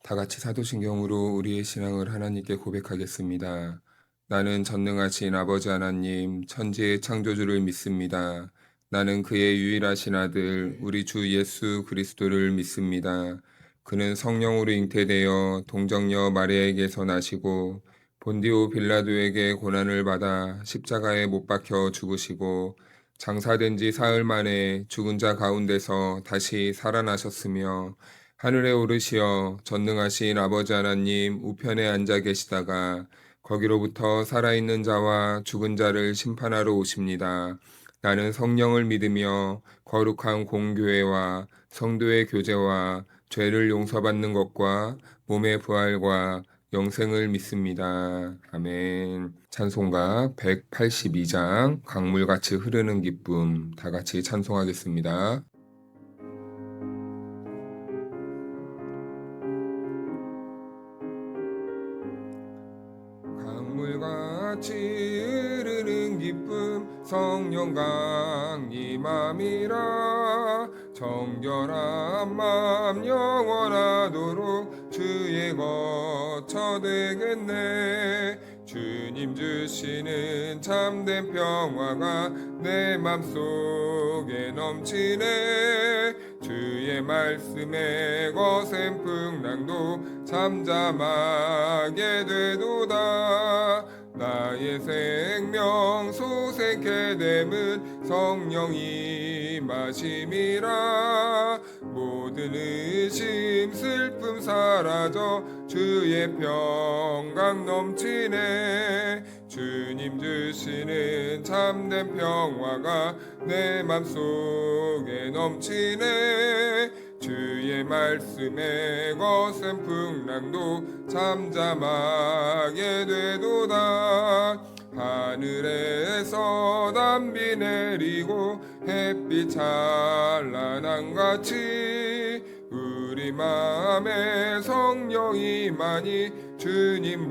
다 같이 사도신경으로 우리의 신앙을 하나님께 고백하겠습니다. 나는 전능하신 아버지 하나님, 천지의 창조주를 믿습니다. 나는 그의 유일하신 아들, 우리 주 예수 그리스도를 믿습니다. 그는 성령으로 잉태되어 동정녀 마리아에게서 나시고 본디오 빌라도에게 고난을 받아 십자가에 못 박혀 죽으시고 장사된 지 사흘 만에 죽은 자 가운데서 다시 살아나셨으며 하늘에 오르시어 전능하신 아버지 하나님 우편에 앉아 계시다가 거기로부터 살아있는 자와 죽은 자를 심판하러 오십니다. 나는 성령을 믿으며 거룩한 공교회와 성도의 교제와 죄를 용서받는 것과 몸의 부활과 영생을 믿습니다. 아멘. 찬송가 182장 강물같이 흐르는 기쁨 다 같이 찬송하겠습니다. 강물같이 흐르는 기쁨 성령 강림함이라 정결한 맘 영원하도록 주의 거처 되겠네. 주님 주시는 참된 평화가 내 맘속에 넘치네. 주의 말씀에 거센 풍랑도 잠잠하게 되도다. 나의 생명 소생케 됨은 성령이 마심이라. 모든 의심 슬픔 사라져 주의 평강 넘치네. 주님 주시는 참된 평화가 내 맘속에 넘치네. 주의 말씀에 거센 풍랑도 잠잠하게 되도다. 하늘에서 담비 내리고 햇빛 찬란한 같이 우리 맘에 성령이 많이 주님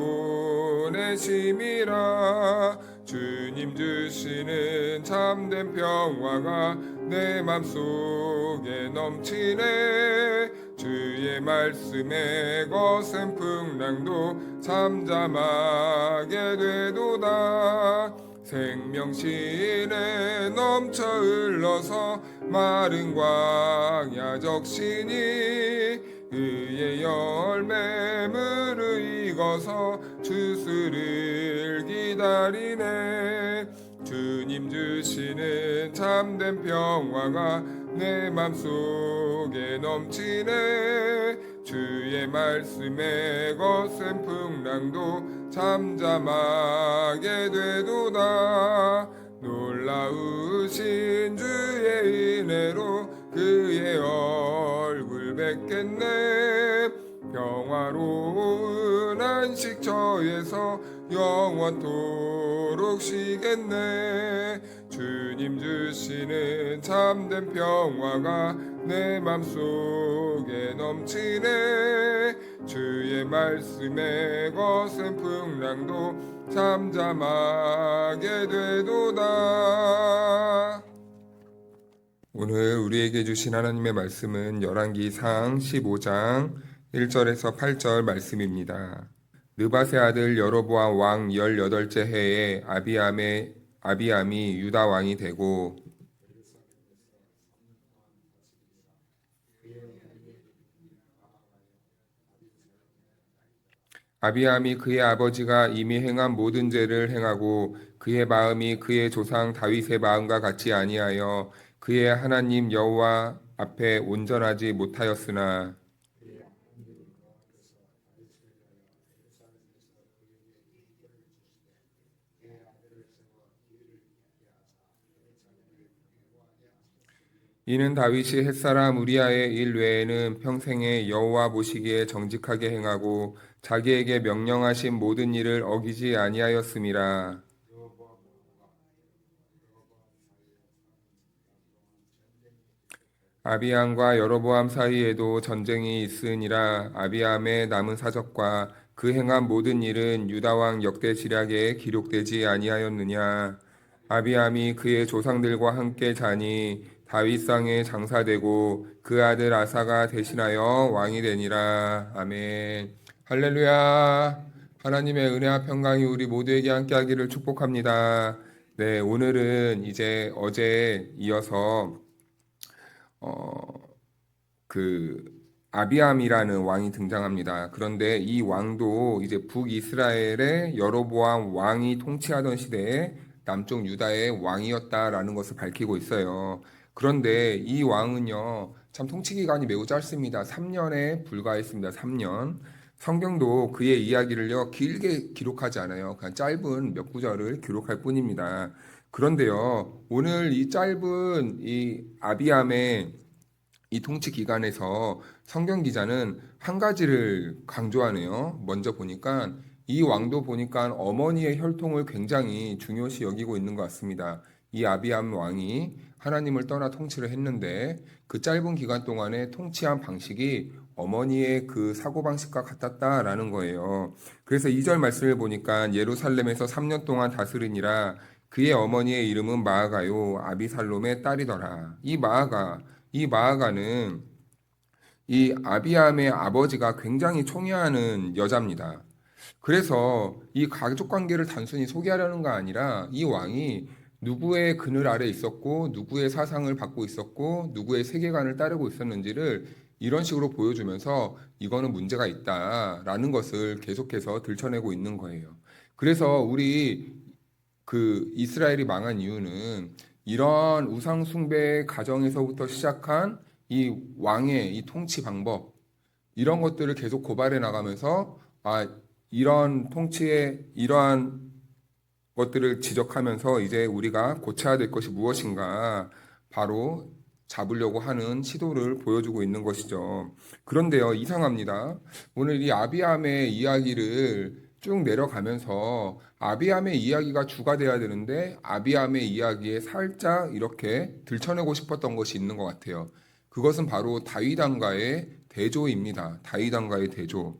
보내심이라. 주님 주시는 참된 평화가 내 맘속에 넘치네. 주의 말씀에 거센 풍랑도 잠잠하게 되도다. 생명신에 넘쳐 흘러서 마른 광야 적시니 의의 열매 무르익어서 주수를 기다리네. 주님 주시는 참된 평화가 내 맘속에 넘치네. 주의 말씀에 거센 풍랑도 잠잠하게 되도다. 놀라우신 주의 은혜로 그의 얼굴 뵙겠네. 평화로운 안식처에서 영원토록 쉬겠네. 주님 주시는 참된 평화가 내 맘속에 넘치네. 주의 말씀에 거센 풍랑도 잠잠하게 되도다. 오늘 우리에게 주신 하나님의 말씀은 열왕기상 15장 1절에서 8절 말씀입니다. 느밧의 아들 여로보암 왕 18째 해에 아비암이 유다 왕이 되고 아비암이 그의 아버지가 이미 행한 모든 죄를 행하고 그의 마음이 그의 조상 다윗의 마음과 같이 아니하여 그의 하나님 여호와 앞에 온전하지 못하였으나 이는 다윗이 햇사람 우리아의 일 외에는 평생에 여호와 보시기에 정직하게 행하고 자기에게 명령하신 모든 일을 어기지 아니하였음이라. 아비암과 여로보암 사이에도 전쟁이 있으니라. 아비암의 남은 사적과 그 행한 모든 일은 유다 왕 역대 지략에 기록되지 아니하였느냐. 아비암이 그의 조상들과 함께 자니 다윗상에 장사되고 그 아들 아사가 대신하여 왕이 되니라. 아멘. 할렐루야. 하나님의 은혜와 평강이 우리 모두에게 함께하기를 축복합니다. 네, 오늘은 이제 어제 이어서 그 아비암이라는 왕이 등장합니다. 그런데 이 왕도 이제 북이스라엘의 여로보암 왕이 통치하던 시대에 남쪽 유다의 왕이었다라는 것을 밝히고 있어요. 그런데 이 왕은요, 참 통치 기간이 매우 짧습니다. 3년에 불과했습니다. 3년. 성경도 그의 이야기를요, 길게 기록하지 않아요. 그냥 짧은 몇 구절을 기록할 뿐입니다. 그런데요, 오늘 이 짧은 이 아비암의 이 통치 기간에서 성경 기자는 한 가지를 강조하네요. 먼저 보니까 이 왕도 보니까 어머니의 혈통을 굉장히 중요시 여기고 있는 것 같습니다. 이 아비암 왕이 하나님을 떠나 통치를 했는데 그 짧은 기간 동안에 통치한 방식이 어머니의 그 사고방식과 같았다라는 거예요. 그래서 2절 말씀을 보니까 예루살렘에서 3년 동안 다스리니라. 그의 어머니의 이름은 마아가요 아비살롬의 딸이더라. 이 마아가는 이 아비암의 아버지가 굉장히 총애하는 여자입니다. 그래서 이 가족 관계를 단순히 소개하려는 거 아니라 이 왕이 누구의 그늘 아래 있었고 누구의 사상을 받고 있었고 누구의 세계관을 따르고 있었는지를 이런 식으로 보여주면서 이거는 문제가 있다라는 것을 계속해서 들춰내고 있는 거예요. 그래서 우리 그 이스라엘이 망한 이유는 이런 우상 숭배 가정에서부터 시작한 이 왕의 이 통치 방법 이런 것들을 계속 고발해 나가면서 이런 통치의 이러한 것들을 지적하면서 이제 우리가 고쳐야 될 것이 무엇인가 바로 잡으려고 하는 시도를 보여주고 있는 것이죠. 그런데요, 이상합니다. 오늘 이 아비암의 이야기를 쭉 내려가면서 아비암의 이야기가 주가 돼야 되는데 아비암의 이야기에 살짝 이렇게 들춰내고 싶었던 것이 있는 것 같아요. 그것은 바로 다윗 왕과의 대조입니다. 다윗 왕과의 대조.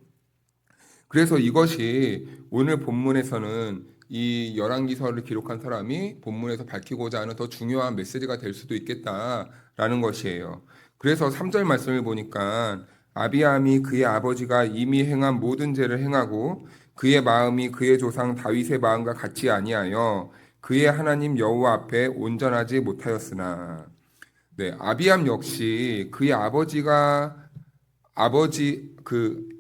그래서 이것이 오늘 본문에서는 이 열왕기서를 기록한 사람이 본문에서 밝히고자 하는 더 중요한 메시지가 될 수도 있겠다라는 것이에요. 그래서 3절 말씀을 보니까 아비암이 그의 아버지가 이미 행한 모든 죄를 행하고 그의 마음이 그의 조상 다윗의 마음과 같이 아니하여 그의 하나님 여호와 앞에 온전하지 못하였으나 네, 아비암 역시 그의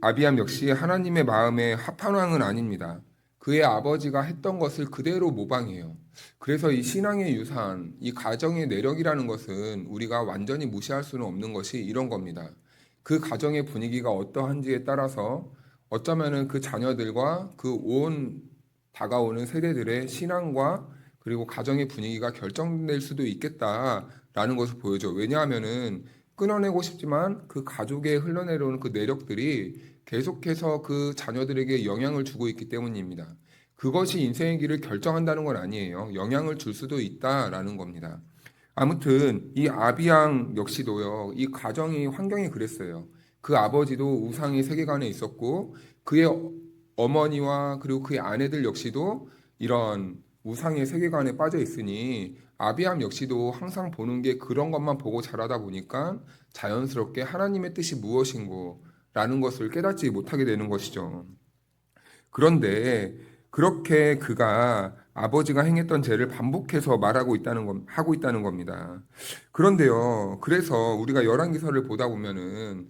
아비암 역시 하나님의 마음에 합한 왕은 아닙니다. 그의 아버지가 했던 것을 그대로 모방해요. 그래서 이 신앙의 유산, 이 가정의 내력이라는 것은 우리가 완전히 무시할 수는 없는 것이 이런 겁니다. 그 가정의 분위기가 어떠한지에 따라서 어쩌면은 그 자녀들과 그 온 다가오는 세대들의 신앙과 그리고 가정의 분위기가 결정될 수도 있겠다라는 것을 보여줘. 왜냐하면은 끊어내고 싶지만 그 가족에 흘러내려오는 그 내력들이 계속해서 그 자녀들에게 영향을 주고 있기 때문입니다. 그것이 인생의 길을 결정한다는 건 아니에요. 영향을 줄 수도 있다라는 겁니다. 아무튼 이 아비양 역시도요. 이 가정이 환경이 그랬어요. 그 아버지도 우상의 세계관에 있었고 그의 어머니와 그리고 그의 아내들 역시도 이런 우상의 세계관에 빠져 있으니 아비암 역시도 항상 보는 게 그런 것만 보고 자라다 보니까 자연스럽게 하나님의 뜻이 무엇인고 라는 것을 깨닫지 못하게 되는 것이죠. 그런데 그렇게 그가 아버지가 행했던 죄를 반복해서 하고 있다는 겁니다. 그런데요, 그래서 우리가 열왕기서를 보다 보면은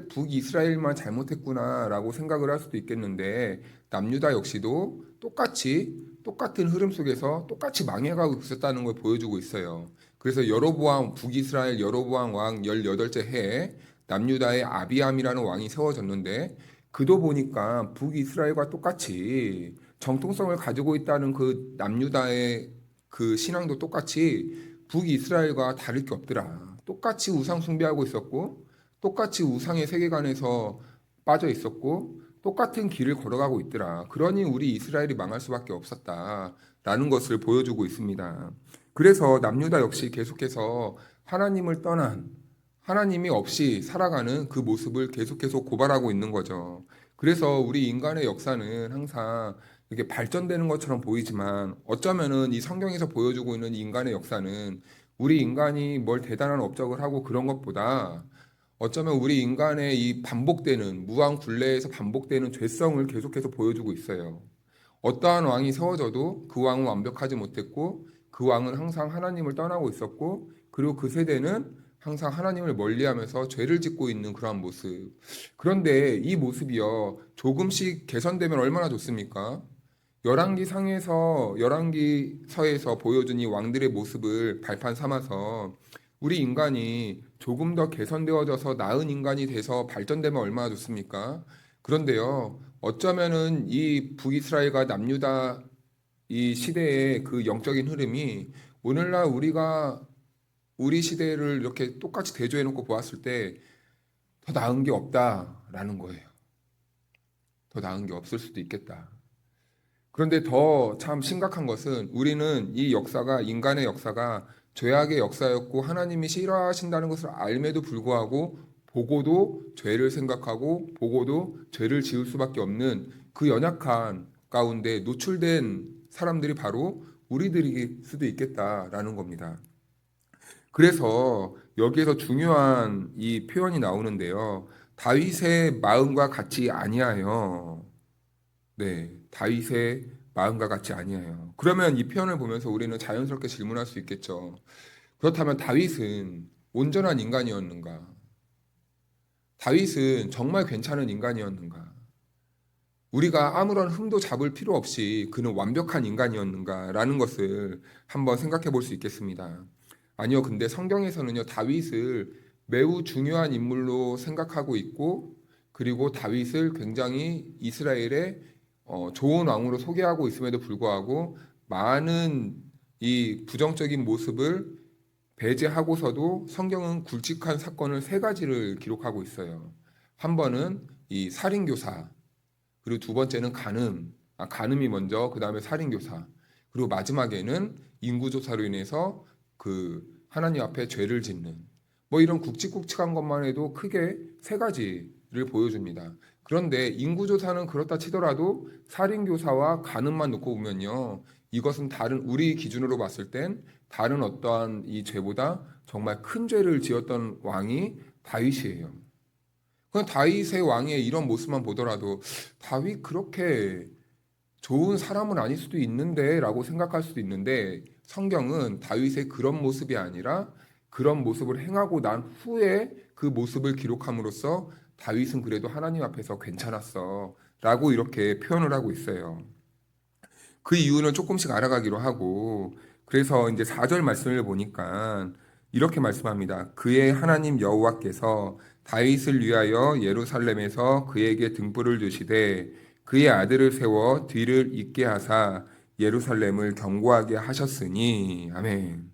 북이스라엘만 잘못했구나라고 생각을 할 수도 있겠는데 남유다 역시도 똑같은 흐름 속에서 똑같이 망해가고 있었다는 걸 보여주고 있어요. 그래서 북이스라엘 여로보암 왕 18째 해에 남유다의 아비암이라는 왕이 세워졌는데 그도 보니까 북이스라엘과 똑같이 정통성을 가지고 있다는 그 남유다의 그 신앙도 똑같이 북이스라엘과 다를 게 없더라. 똑같이 우상 숭배하고 있었고 똑같이 우상의 세계관에서 빠져 있었고 똑같은 길을 걸어가고 있더라. 그러니 우리 이스라엘이 망할 수밖에 없었다라는 것을 보여주고 있습니다. 그래서 남유다 역시 계속해서 하나님을 떠난 하나님이 없이 살아가는 그 모습을 계속해서 고발하고 있는 거죠. 그래서 우리 인간의 역사는 항상 이렇게 발전되는 것처럼 보이지만 어쩌면은 이 성경에서 보여주고 있는 인간의 역사는 우리 인간이 뭘 대단한 업적을 하고 그런 것보다 어쩌면 우리 인간의 이 반복되는 무한 굴레에서 반복되는 죄성을 계속해서 보여주고 있어요. 어떠한 왕이 세워져도 그 왕은 완벽하지 못했고 그 왕은 항상 하나님을 떠나고 있었고 그리고 그 세대는 항상 하나님을 멀리하면서 죄를 짓고 있는 그러한 모습. 그런데 이 모습이요 조금씩 개선되면 얼마나 좋습니까? 열왕기서에서 보여준 이 왕들의 모습을 발판 삼아서 우리 인간이 조금 더 개선되어져서 나은 인간이 돼서 발전되면 얼마나 좋습니까? 그런데요, 어쩌면은 이 북이스라엘과 남유다 이 시대의 그 영적인 흐름이 오늘날 우리가 우리 시대를 이렇게 똑같이 대조해 놓고 보았을 때 더 나은 게 없다라는 거예요. 더 나은 게 없을 수도 있겠다. 그런데 더 참 심각한 것은 우리는 이 역사가 인간의 역사가 죄악의 역사였고 하나님이 싫어하신다는 것을 알매도 불구하고 보고도 죄를 생각하고 보고도 죄를 지을 수밖에 없는 그 연약한 가운데 노출된 사람들이 바로 우리들일 수도 있겠다라는 겁니다. 그래서 여기에서 중요한 이 표현이 나오는데요. 다윗의 마음과 같이 아니하여. 네, 다윗의 마음과 같지 아니에요. 그러면 이 표현을 보면서 우리는 자연스럽게 질문할 수 있겠죠. 그렇다면 다윗은 온전한 인간이었는가? 다윗은 정말 괜찮은 인간이었는가? 우리가 아무런 흠도 잡을 필요 없이 그는 완벽한 인간이었는가라는 것을 한번 생각해 볼 수 있겠습니다. 아니요, 근데 성경에서는요, 다윗을 매우 중요한 인물로 생각하고 있고, 그리고 다윗을 굉장히 이스라엘의 좋은 왕으로 소개하고 있음에도 불구하고 많은 이 부정적인 모습을 배제하고서도 성경은 굵직한 사건을 세 가지를 기록하고 있어요. 한 번은 이 살인교사, 그리고 두 번째는 간음이 먼저, 그 다음에 살인교사, 그리고 마지막에는 인구조사로 인해서 그 하나님 앞에 죄를 짓는 뭐 이런 굵직굵직한 것만 해도 크게 세 가지를 보여줍니다. 그런데 인구조사는 그렇다 치더라도 살인교사와 간음만 놓고 보면요. 이것은 다른 우리 기준으로 봤을 땐 다른 어떠한 이 죄보다 정말 큰 죄를 지었던 왕이 다윗이에요. 그럼 다윗의 왕의 이런 모습만 보더라도 다윗 그렇게 좋은 사람은 아닐 수도 있는데 라고 생각할 수도 있는데 성경은 다윗의 그런 모습이 아니라 그런 모습을 행하고 난 후에 그 모습을 기록함으로써 다윗은 그래도 하나님 앞에서 괜찮았어 라고 이렇게 표현을 하고 있어요. 그 이유는 조금씩 알아가기로 하고 그래서 이제 4절 말씀을 보니까 이렇게 말씀합니다. 그의 하나님 여호와께서 다윗을 위하여 예루살렘에서 그에게 등불을 주시되 그의 아들을 세워 뒤를 잇게 하사 예루살렘을 견고하게 하셨으니 아멘.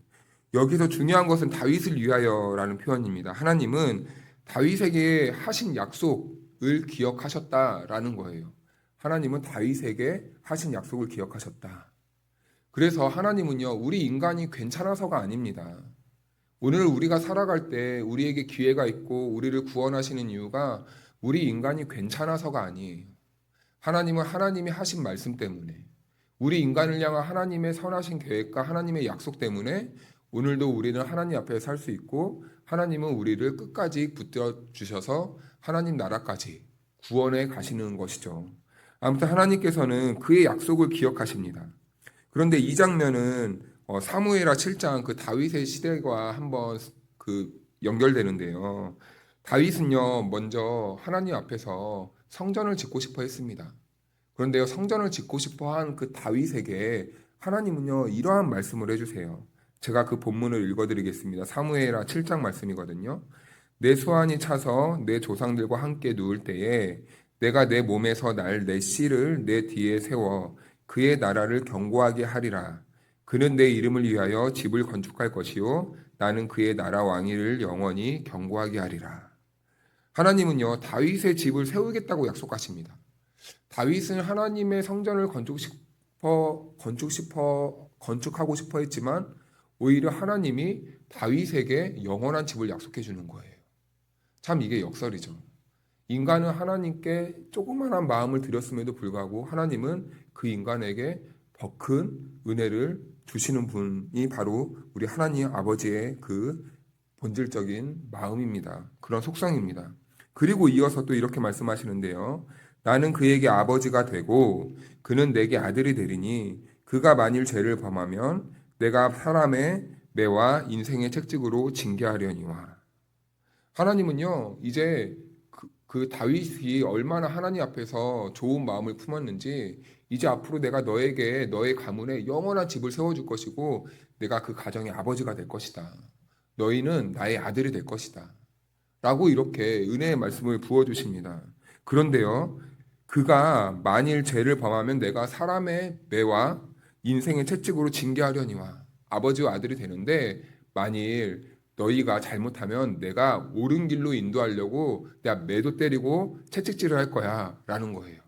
여기서 중요한 것은 다윗을 위하여라는 표현입니다. 하나님은 다윗에게 하신 약속을 기억하셨다라는 거예요. 하나님은 다윗에게 하신 약속을 기억하셨다. 그래서 하나님은요, 우리 인간이 괜찮아서가 아닙니다. 오늘 우리가 살아갈 때 우리에게 기회가 있고 우리를 구원하시는 이유가 우리 인간이 괜찮아서가 아니에요. 하나님은 하나님이 하신 말씀 때문에 우리 인간을 향한 하나님의 선하신 계획과 하나님의 약속 때문에 오늘도 우리는 하나님 앞에 살 수 있고 하나님은 우리를 끝까지 붙들어 주셔서 하나님 나라까지 구원해 가시는 것이죠. 아무튼 하나님께서는 그의 약속을 기억하십니다. 그런데 이 장면은 사무엘하 7장 그 다윗의 시대와 한번 그 연결되는데요. 다윗은요, 먼저 하나님 앞에서 성전을 짓고 싶어 했습니다. 그런데요, 성전을 짓고 싶어 한 그 다윗에게 하나님은요, 이러한 말씀을 해주세요. 제가 그 본문을 읽어드리겠습니다. 사무엘하 7장 말씀이거든요. 내 수완이 차서 내 조상들과 함께 누울 때에 내가 내 몸에서 날 내 씨를 내 뒤에 세워 그의 나라를 견고하게 하리라. 그는 내 이름을 위하여 집을 건축할 것이요 나는 그의 나라 왕위를 영원히 견고하게 하리라. 하나님은요 다윗의 집을 세우겠다고 약속하십니다. 다윗은 하나님의 성전을 건축하고 싶어 했지만 오히려 하나님이 다윗에게 영원한 집을 약속해 주는 거예요. 참 이게 역설이죠. 인간은 하나님께 조그만한 마음을 드렸음에도 불구하고 하나님은 그 인간에게 더 큰 은혜를 주시는 분이 바로 우리 하나님 아버지의 그 본질적인 마음입니다. 그런 속성입니다. 그리고 이어서 또 이렇게 말씀하시는데요. 나는 그에게 아버지가 되고 그는 내게 아들이 되리니 그가 만일 죄를 범하면 내가 사람의 매와 인생의 책찍으로 징계하려니와. 하나님은요, 이제 그 다윗이 얼마나 하나님 앞에서 좋은 마음을 품었는지, 이제 앞으로 내가 너에게 너의 가문에 영원한 집을 세워줄 것이고 내가 그 가정의 아버지가 될 것이다. 너희는 나의 아들이 될 것이다. 라고 이렇게 은혜의 말씀을 부어주십니다. 그런데요, 그가 만일 죄를 범하면 내가 사람의 매와 인생의 채찍으로 징계하려니와. 아버지와 아들이 되는데 만일 너희가 잘못하면 내가 옳은 길로 인도하려고 내가 매도 때리고 채찍질을 할 거야 라는 거예요.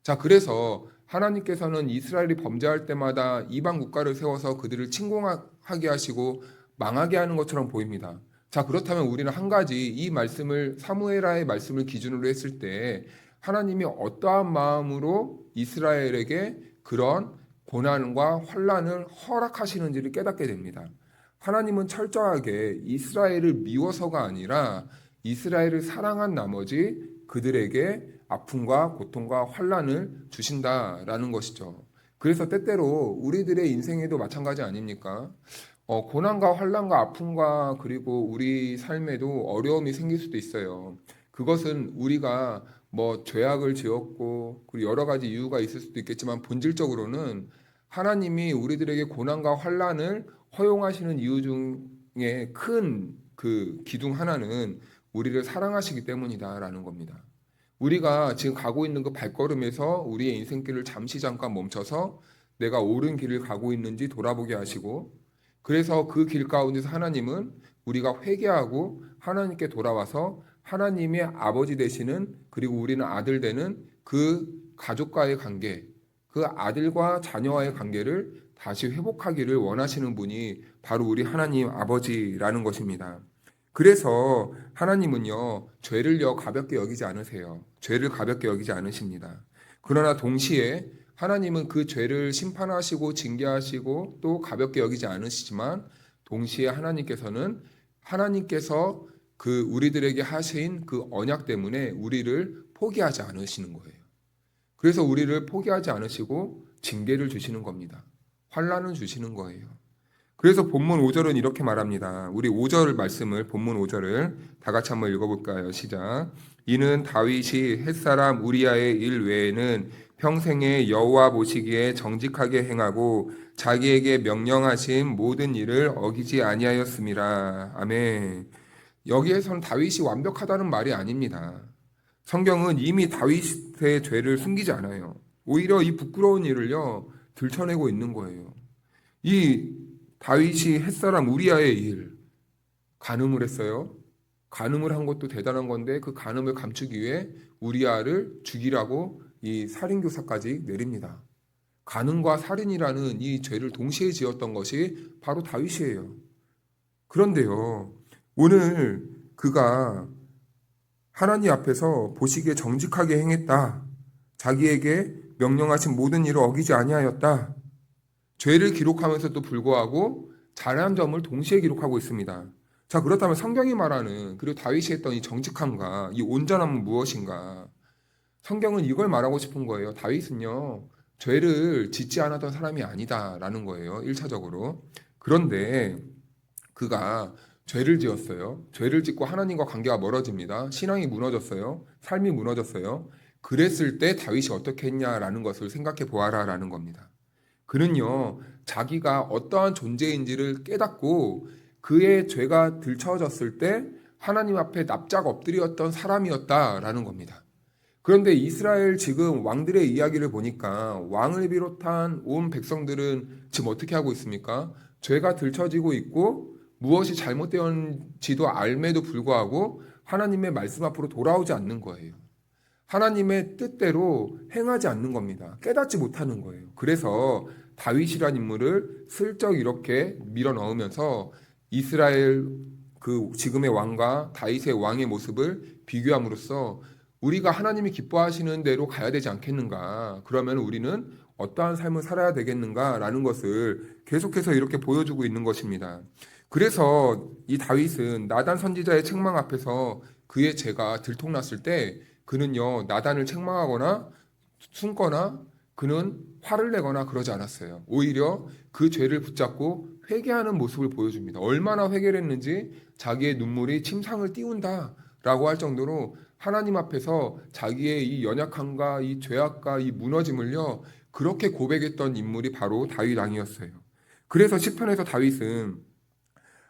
자, 그래서 하나님께서는 이스라엘이 범죄할 때마다 이방 국가를 세워서 그들을 침공하게 하시고 망하게 하는 것처럼 보입니다. 자, 그렇다면 우리는 한 가지 이 말씀을 사무엘하의 말씀을 기준으로 했을 때 하나님이 어떠한 마음으로 이스라엘에게 그런 고난과 환난을 허락하시는지를 깨닫게 됩니다. 하나님은 철저하게 이스라엘을 미워서가 아니라 이스라엘을 사랑한 나머지 그들에게 아픔과 고통과 환난을 주신다라는 것이죠. 그래서 때때로 우리들의 인생에도 마찬가지 아닙니까? 고난과 환난과 아픔과 그리고 우리 삶에도 어려움이 생길 수도 있어요. 그것은 우리가 뭐 죄악을 지었고 그리고 여러 가지 이유가 있을 수도 있겠지만 본질적으로는 하나님이 우리들에게 고난과 환난을 허용하시는 이유 중에 큰 그 기둥 하나는 우리를 사랑하시기 때문이다라는 겁니다. 우리가 지금 가고 있는 그 발걸음에서 우리의 인생길을 잠시 잠깐 멈춰서 내가 옳은 길을 가고 있는지 돌아보게 하시고, 그래서 그 길 가운데서 하나님은 우리가 회개하고 하나님께 돌아와서 하나님의 아버지 되시는, 그리고 우리는 아들 되는 그 가족과의 관계, 그 아들과 자녀와의 관계를 다시 회복하기를 원하시는 분이 바로 우리 하나님 아버지라는 것입니다. 그래서 하나님은요, 죄를요 가볍게 여기지 않으세요. 죄를 가볍게 여기지 않으십니다. 그러나 동시에 하나님은 그 죄를 심판하시고 징계하시고 또 가볍게 여기지 않으시지만, 동시에 하나님께서 그 우리들에게 하신 그 언약 때문에 우리를 포기하지 않으시는 거예요. 그래서 우리를 포기하지 않으시고 징계를 주시는 겁니다. 환난을 주시는 거예요. 그래서 본문 5절은 이렇게 말합니다. 우리 5절 말씀을, 본문 5절을 다 같이 한번 읽어볼까요? 시작. 이는 다윗이 햇사람 우리아의 일 외에는 평생에 여호와 보시기에 정직하게 행하고 자기에게 명령하신 모든 일을 어기지 아니하였음이라. 아멘. 여기에서는 다윗이 완벽하다는 말이 아닙니다. 성경은 이미 다윗의 죄를 숨기지 않아요. 오히려 이 부끄러운 일을요 들춰내고 있는 거예요. 이 다윗이 햇사람 우리아의 일, 간음을 했어요. 간음을 한 것도 대단한 건데 그 간음을 감추기 위해 우리아를 죽이라고 이 살인교사까지 내립니다. 간음과 살인이라는 이 죄를 동시에 지었던 것이 바로 다윗이에요. 그런데요, 오늘 그가 하나님 앞에서 보시기에 정직하게 행했다. 자기에게 명령하신 모든 일을 어기지 아니하였다. 죄를 기록하면서도 불구하고 잘한 점을 동시에 기록하고 있습니다. 자, 그렇다면 성경이 말하는, 그리고 다윗이 했던 이 정직함과 이 온전함은 무엇인가? 성경은 이걸 말하고 싶은 거예요. 다윗은요, 죄를 짓지 않았던 사람이 아니다라는 거예요. 1차적으로. 그런데 그가 죄를 지었어요. 죄를 짓고 하나님과 관계가 멀어집니다. 신앙이 무너졌어요. 삶이 무너졌어요. 그랬을 때 다윗이 어떻게 했냐라는 것을 생각해 보아라라는 겁니다. 그는요, 자기가 어떠한 존재인지를 깨닫고 그의 죄가 들춰졌을 때 하나님 앞에 납작 엎드렸던 사람이었다라는 겁니다. 그런데 이스라엘 지금 왕들의 이야기를 보니까 왕을 비롯한 온 백성들은 지금 어떻게 하고 있습니까? 죄가 들춰지고 있고 무엇이 잘못되었는지도 알매도 불구하고 하나님의 말씀 앞으로 돌아오지 않는 거예요. 하나님의 뜻대로 행하지 않는 겁니다. 깨닫지 못하는 거예요. 그래서 다윗이라는 인물을 슬쩍 이렇게 밀어 넣으면서 이스라엘 그 지금의 왕과 다윗의 왕의 모습을 비교함으로써 우리가 하나님이 기뻐하시는 대로 가야 되지 않겠는가? 그러면 우리는 어떠한 삶을 살아야 되겠는가라는 것을 계속해서 이렇게 보여주고 있는 것입니다. 그래서 이 다윗은 나단 선지자의 책망 앞에서 그의 죄가 들통났을 때 그는요, 나단을 책망하거나 숨거나 그는 화를 내거나 그러지 않았어요. 오히려 그 죄를 붙잡고 회개하는 모습을 보여줍니다. 얼마나 회개를 했는지 자기의 눈물이 침상을 띄운다라고 할 정도로 하나님 앞에서 자기의 이 연약함과 이 죄악과 이 무너짐을요, 그렇게 고백했던 인물이 바로 다윗 왕이었어요. 그래서 시편에서 다윗은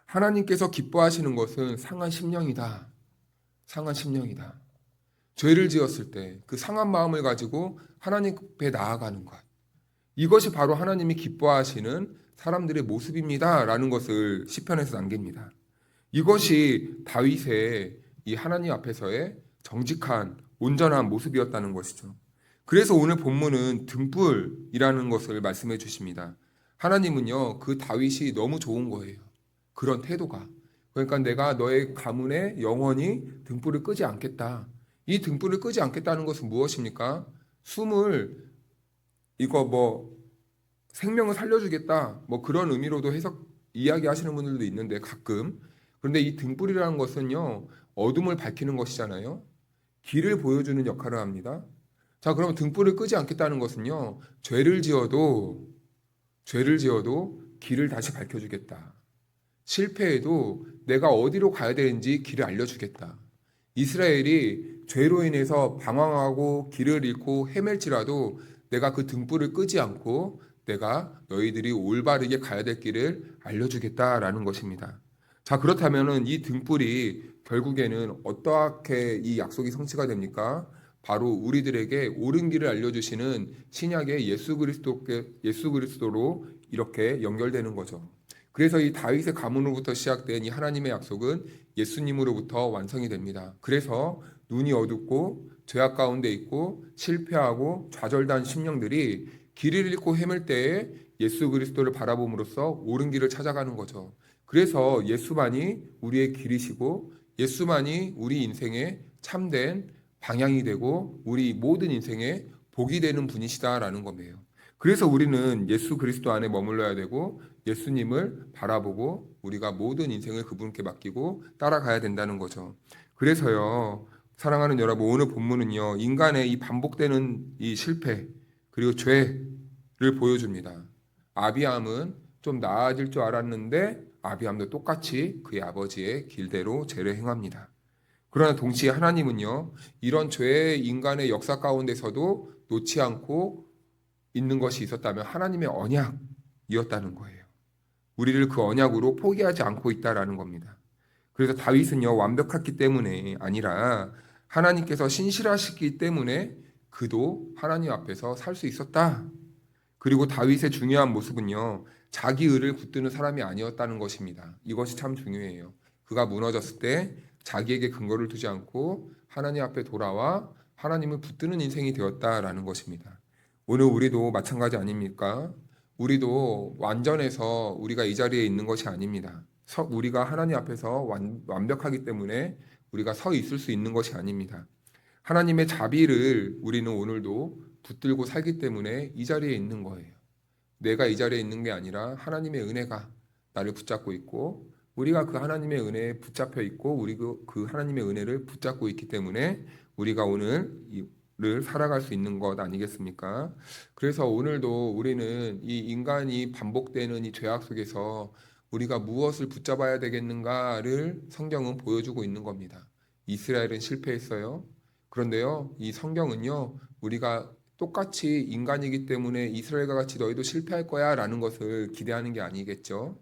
하나님께서 기뻐하시는 것은 상한 심령이다. 상한 심령이다. 죄를 지었을 때 그 상한 마음을 가지고 하나님 앞에 나아가는 것. 이것이 바로 하나님이 기뻐하시는 사람들의 모습입니다라는 것을 시편에서 남깁니다. 이것이 다윗의 이 하나님 앞에서의 정직한 온전한 모습이었다는 것이죠. 그래서 오늘 본문은 등불이라는 것을 말씀해 주십니다. 하나님은요, 그 다윗이 너무 좋은 거예요. 그런 태도가. 그러니까 내가 너의 가문에 영원히 등불을 끄지 않겠다. 이 등불을 끄지 않겠다는 것은 무엇입니까? 숨을 생명을 살려주겠다. 그런 의미로도 해석 이야기하시는 분들도 있는데 가끔. 그런데 이 등불이라는 것은요, 어둠을 밝히는 것이잖아요. 길을 보여주는 역할을 합니다. 자, 그러면 등불을 끄지 않겠다는 것은요, 죄를 지어도 길을 다시 밝혀주겠다. 실패해도 내가 어디로 가야 되는지 길을 알려주겠다. 이스라엘이 죄로 인해서 방황하고 길을 잃고 헤맬지라도 내가 그 등불을 끄지 않고 내가 너희들이 올바르게 가야 될 길을 알려주겠다라는 것입니다. 자, 그렇다면은 이 등불이 결국에는 어떻게 이 약속이 성취가 됩니까? 바로 우리들에게 옳은 길을 알려주시는 신약의 예수 그리스도로 이렇게 연결되는 거죠. 그래서 이 다윗의 가문으로부터 시작된 이 하나님의 약속은 예수님으로부터 완성이 됩니다. 그래서 눈이 어둡고 죄악 가운데 있고 실패하고 좌절된 심령들이 길을 잃고 헤맬 때에 예수 그리스도를 바라봄으로써 옳은 길을 찾아가는 거죠. 그래서 예수만이 우리의 길이시고 예수만이 우리 인생의 참된 방향이 되고 우리 모든 인생의 복이 되는 분이시다라는 거예요. 그래서 우리는 예수 그리스도 안에 머물러야 되고 예수님을 바라보고 우리가 모든 인생을 그분께 맡기고 따라가야 된다는 거죠. 그래서요, 사랑하는 여러분, 오늘 본문은요, 인간의 이 반복되는 이 실패 그리고 죄를 보여줍니다. 아비암은 좀 나아질 줄 알았는데 아비암도 똑같이 그의 아버지의 길대로 죄를 행합니다. 그러나 동시에 하나님은요, 이런 죄의 인간의 역사 가운데서도 놓지 않고 있는 것이 있었다면 하나님의 언약이었다는 거예요. 우리를 그 언약으로 포기하지 않고 있다라는 겁니다. 그래서 다윗은요, 완벽했기 때문에 아니라 하나님께서 신실하시기 때문에 그도 하나님 앞에서 살 수 있었다. 그리고 다윗의 중요한 모습은요, 자기 의를 붙드는 사람이 아니었다는 것입니다. 이것이 참 중요해요. 그가 무너졌을 때 자기에게 근거를 두지 않고 하나님 앞에 돌아와 하나님을 붙드는 인생이 되었다라는 것입니다. 오늘 우리도 마찬가지 아닙니까? 우리도 완전해서 우리가 이 자리에 있는 것이 아닙니다. 우리가 하나님 앞에서 완벽하기 때문에 우리가 서 있을 수 있는 것이 아닙니다. 하나님의 자비를 우리는 오늘도 붙들고 살기 때문에 이 자리에 있는 거예요. 내가 이 자리에 있는 게 아니라 하나님의 은혜가 나를 붙잡고 있고 우리가 그 하나님의 은혜에 붙잡혀 있고 우리가 그 하나님의 은혜를 붙잡고 있기 때문에 우리가 오늘을 살아갈 수 있는 것 아니겠습니까? 그래서 오늘도 우리는 이 인간이 반복되는 이 죄악 속에서 우리가 무엇을 붙잡아야 되겠는가를 성경은 보여주고 있는 겁니다. 이스라엘은 실패했어요. 그런데요, 이 성경은요, 우리가 똑같이 인간이기 때문에 이스라엘과 같이 너희도 실패할 거야 라는 것을 기대하는 게 아니겠죠.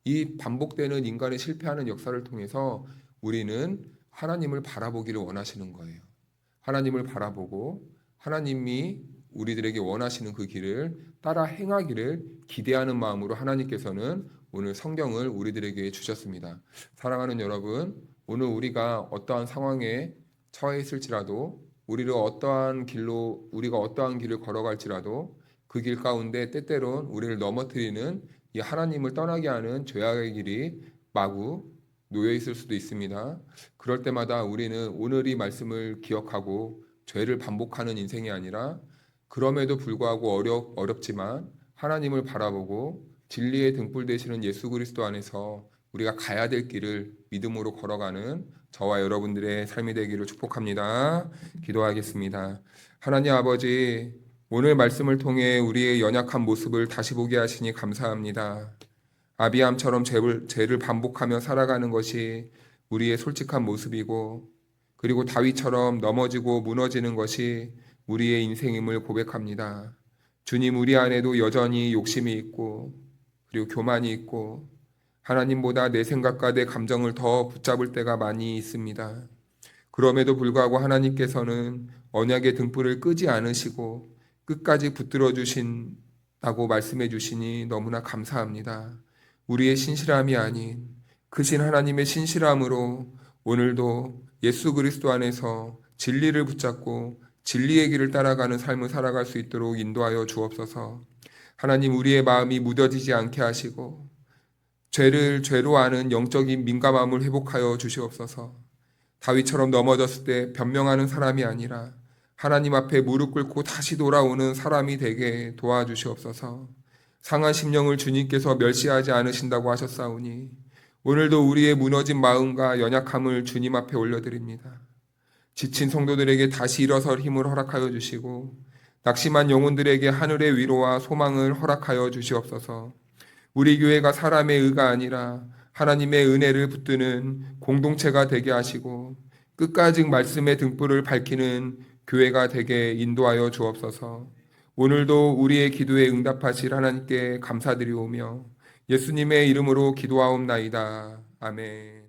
이 반복되는 인간의 실패하는 역사를 통해서 우리는 하나님을 바라보기를 원하시는 거예요. 하나님을 바라보고 하나님이 우리들에게 원하시는 그 길을 따라 행하기를 기대하는 마음으로 하나님께서는 오늘 성경을 우리들에게 주셨습니다. 사랑하는 여러분, 오늘 우리가 어떠한 상황에 처해 있을지라도 우리가 어떠한 길을 걸어갈지라도 그 길 가운데 때때론 우리를 넘어뜨리는 이 하나님을 떠나게 하는 죄악의 길이 마구 놓여 있을 수도 있습니다. 그럴 때마다 우리는 오늘 이 말씀을 기억하고 죄를 반복하는 인생이 아니라 그럼에도 불구하고 어렵지만 하나님을 바라보고 진리의 등불 되시는 예수 그리스도 안에서 우리가 가야 될 길을 믿음으로 걸어가는 저와 여러분들의 삶이 되기를 축복합니다. 기도하겠습니다. 하나님 아버지, 오늘 말씀을 통해 우리의 연약한 모습을 다시 보게 하시니 감사합니다. 아비암처럼 죄를 반복하며 살아가는 것이 우리의 솔직한 모습이고, 그리고 다윗처럼 넘어지고 무너지는 것이 우리의 인생임을 고백합니다. 주님, 우리 안에도 여전히 욕심이 있고 그리고 교만이 있고 하나님보다 내 생각과 내 감정을 더 붙잡을 때가 많이 있습니다. 그럼에도 불구하고 하나님께서는 언약의 등불을 끄지 않으시고 끝까지 붙들어 주신다고 말씀해 주시니 너무나 감사합니다. 우리의 신실함이 아닌 크신 하나님의 신실함으로 오늘도 예수 그리스도 안에서 진리를 붙잡고 진리의 길을 따라가는 삶을 살아갈 수 있도록 인도하여 주옵소서. 하나님, 우리의 마음이 무뎌지지 않게 하시고 죄를 죄로 아는 영적인 민감함을 회복하여 주시옵소서. 다윗처럼 넘어졌을 때 변명하는 사람이 아니라 하나님 앞에 무릎 꿇고 다시 돌아오는 사람이 되게 도와주시옵소서. 상한 심령을 주님께서 멸시하지 않으신다고 하셨사오니 오늘도 우리의 무너진 마음과 연약함을 주님 앞에 올려드립니다. 지친 성도들에게 다시 일어설 힘을 허락하여 주시고 낙심한 영혼들에게 하늘의 위로와 소망을 허락하여 주시옵소서. 우리 교회가 사람의 의가 아니라 하나님의 은혜를 붙드는 공동체가 되게 하시고 끝까지 말씀의 등불을 밝히는 교회가 되게 인도하여 주옵소서. 오늘도 우리의 기도에 응답하실 하나님께 감사드리오며 예수님의 이름으로 기도하옵나이다. 아멘.